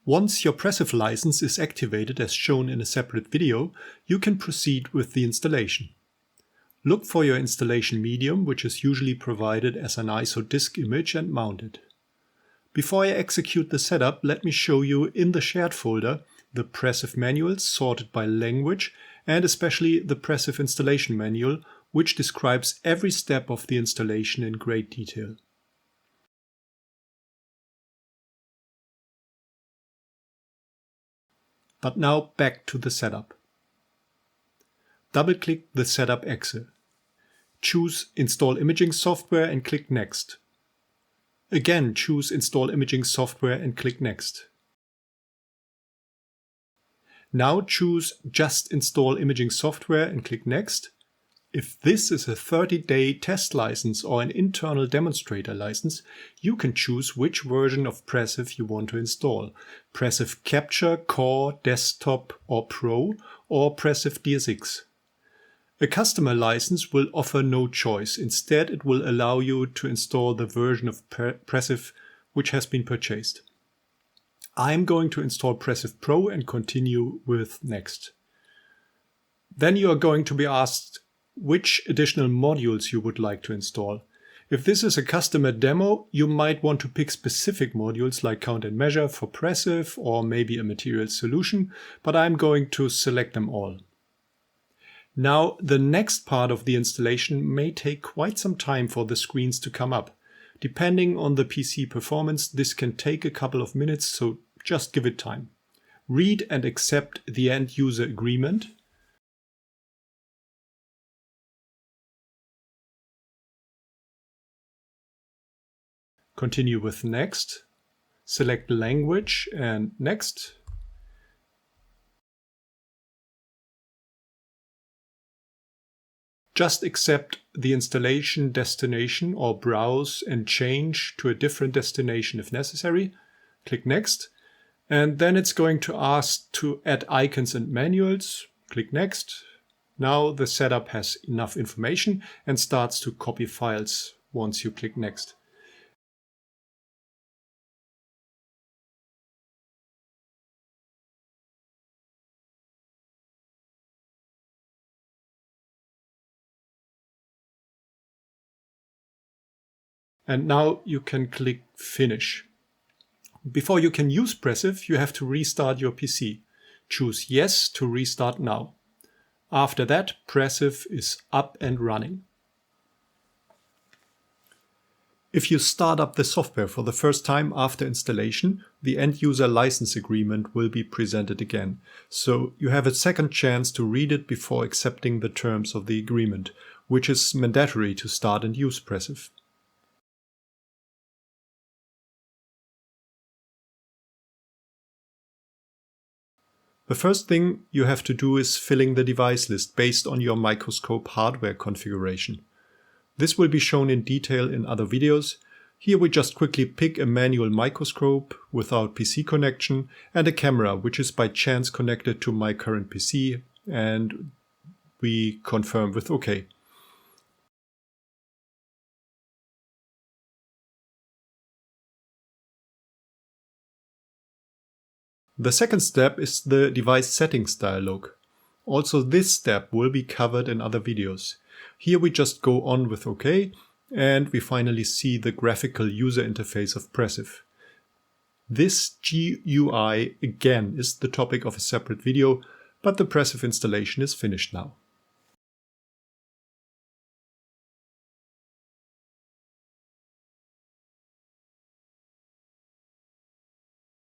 Once your PRECiV license is activated as shown in a separate video, you can proceed with the installation. Look for your installation medium, which is usually provided as an ISO disk image, and mount it. Before I execute the setup, let me show you in the shared folder the PRECiV manuals sorted by language and especially the PRECiV installation manual, which describes every step of the installation in great detail. But now back to the setup. Double-click the Setup exe. Choose Install Imaging Software and click Next. Again, choose Install Imaging Software and click Next. Now choose Just Install Imaging Software and click Next. If this is a 30-day test license or an internal demonstrator license, you can choose which version of PRECiV you want to install. PRECiV Capture, Core, Desktop or Pro, or PRECiV DSX. A customer license will offer no choice. Instead, it will allow you to install the version of PRECiV which has been purchased. I'm going to install PRECiV Pro and continue with Next. Then you are going to be asked which additional modules you would like to install. If this is a customer demo, you might want to pick specific modules like Count and Measure for PRECiV or maybe a material solution, but I'm going to select them all. Now, the next part of the installation may take quite some time for the screens to come up. Depending on the PC performance, this can take a couple of minutes, so just give it time. Read and accept the end user agreement. Continue with Next. Select Language and Next. Just accept the installation destination or browse and change to a different destination if necessary. Click Next. And then it's going to ask to add icons and manuals. Click Next. Now the setup has enough information and starts to copy files once you click Next. And now you can click Finish. Before you can use PRECiV, you have to restart your PC. Choose Yes to restart now. After that, PRECiV is up and running. If you start up the software for the first time after installation, the end user license agreement will be presented again. So you have a second chance to read it before accepting the terms of the agreement, which is mandatory to start and use PRECiV. The first thing you have to do is filling the device list based on your microscope hardware configuration. This will be shown in detail in other videos. Here we just quickly pick a manual microscope without PC connection and a camera which is by chance connected to my current PC, and we confirm with OK. The second step is the device settings dialog. Also this step will be covered in other videos. Here we just go on with OK, and we finally see the graphical user interface of PRECiV. This GUI again is the topic of a separate video, but the PRECiV installation is finished now.